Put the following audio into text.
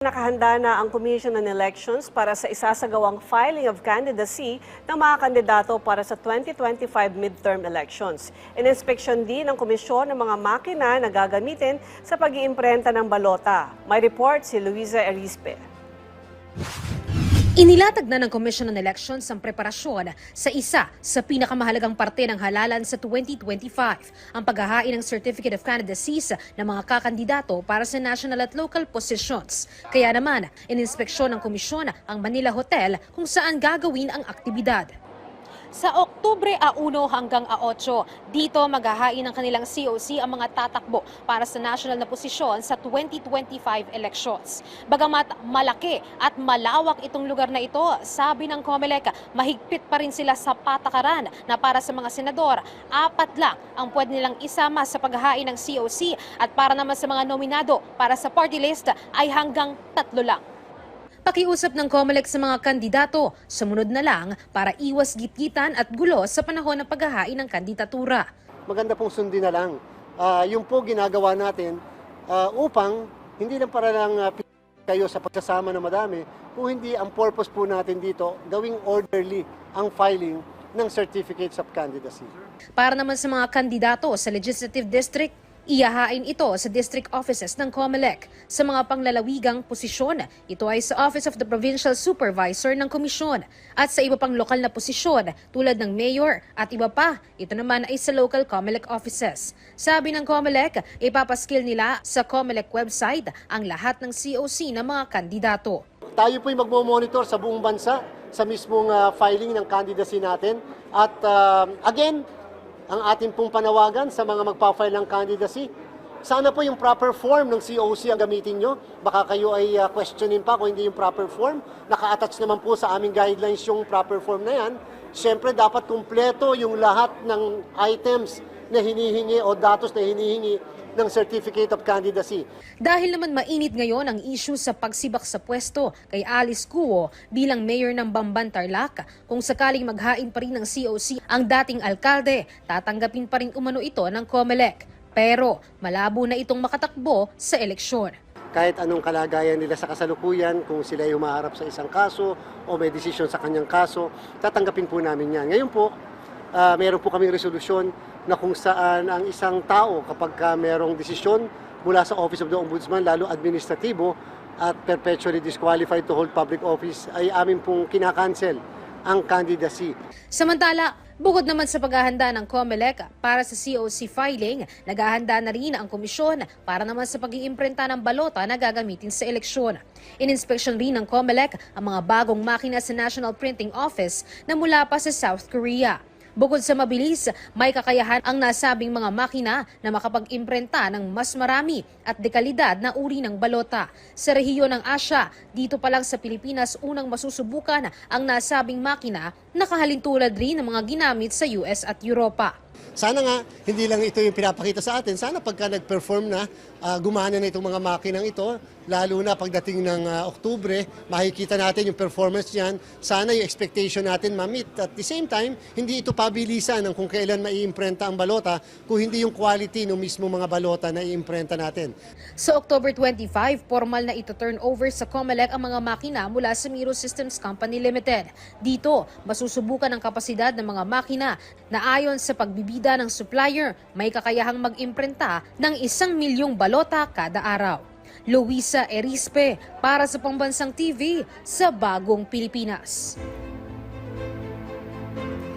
Nakahanda na ang Commission on Elections para sa isasagawang filing of candidacy ng mga kandidato para sa 2025 midterm elections. Ininspeksyon din ng komisyon ng mga makina na gagamitin sa pag-iimprenta ng balota. May report si Luisa Erispe. Inilatag na ng Commission on Elections ang preparasyon sa isa sa pinakamahalagang parte ng halalan sa 2025, ang paghahain ng Certificate of Candidacies ng mga kakandidato para sa national at local positions. Kaya naman, ininspeksyon ng komisyon ang Manila Hotel kung saan gagawin ang aktibidad. Sa Oktubre 1 hanggang 8, dito maghahain ng kanilang COC ang mga tatakbo para sa national na posisyon sa 2025 elections. Bagamat malaki at malawak itong lugar na ito, sabi ng COMELEC, mahigpit pa rin sila sa patakaran na para sa mga senador, 4 lang ang pwede nilang isama sa paghahain ng COC at para naman sa mga nominado para sa party list ay hanggang 3 lang. Pakiusap ng COMELEC sa mga kandidato, sumunod na lang para iwas gitgitan at gulo sa panahon ng paghahain ng kandidatura. Maganda pong sundin na lang. Yung po ginagawa natin upang hindi lang para lang kayo sa pagsasama na madami, kung hindi ang purpose po natin dito, gawing orderly ang filing ng Certificates of Candidacy. Para naman sa mga kandidato sa Legislative District, iyahain ito sa district offices ng COMELEC. Sa mga panglalawigang posisyon, ito ay sa Office of the Provincial Supervisor ng Komisyon at sa iba pang lokal na posisyon tulad ng Mayor at iba pa, ito naman ay sa local COMELEC offices. Sabi ng COMELEC, ipapaskill nila sa COMELEC website ang lahat ng COC ng mga kandidato. Tayo po'y magmo-monitor sa buong bansa sa mismong filing ng candidacy natin at again, ang ating pong panawagan sa mga magpa-file ng candidacy, sana po yung proper form ng COC ang gamitin nyo. Baka kayo ay questionin pa kung hindi yung proper form. Naka-attach naman po sa aming guidelines yung proper form na yan. Siyempre, dapat kumpleto yung lahat ng items na hinihingi o datos na hinihingi ng Certificate of Candidacy. Dahil naman mainit ngayon ang issue sa pagsibak sa pwesto kay Alice Guo bilang mayor ng Bamban Tarlac, kung sakaling maghain pa rin ng COC ang dating alkalde, tatanggapin pa rin umano ito ng COMELEC. Pero malabo na itong makatakbo sa eleksyon. Kahit anong kalagayan nila sa kasalukuyan, kung sila ay humaharap sa isang kaso o may desisyon sa kanyang kaso, tatanggapin po namin yan. Ngayon po, meron po kaming resolusyon na kung saan ang isang tao kapag merong desisyon mula sa Office of the Ombudsman, lalo administratibo at perpetually disqualified to hold public office, ay amin pong kinakancel ang candidacy. Samantala, bukod naman sa paghahanda ng COMELEC para sa COC filing, naghahanda na rin ang komisyon para naman sa pag-iimprenta ng balota na gagamitin sa eleksyon. Ininspeksyon rin ng COMELEC ang mga bagong makina sa National Printing Office na mula pa sa South Korea. Bukod sa mabilis, may kakayahan ang nasabing mga makina na makapag-imprenta ng mas marami at dekalidad na uri ng balota. Sa rehiyon ng Asya, dito pa lang sa Pilipinas unang masusubukan ang nasabing makina na kahalintulad rin ng mga ginamit sa US at Europa. Sana nga, hindi lang ito yung pinapakita sa atin. Sana pagka nag-perform na, gumana na itong mga makinang ito, lalo na pagdating ng Oktubre, makikita natin yung performance niyan. Sana yung expectation natin ma-meet. At the same time, hindi ito pabilisan ng kung kailan maiimprenta ang balota, kung hindi yung quality ng mismo mga balota na iimprenta natin. Sa October 25, formal na ito turn over sa COMELEC ang mga makina mula sa Miro Systems Company Limited. Dito, masusubukan ang kapasidad ng mga makina na ayon sa pagbibida ng supplier, may kakayahang mag-imprenta ng 1 milyong balota kada araw. Luisa Erispe para sa Pambansang TV sa Bagong Pilipinas.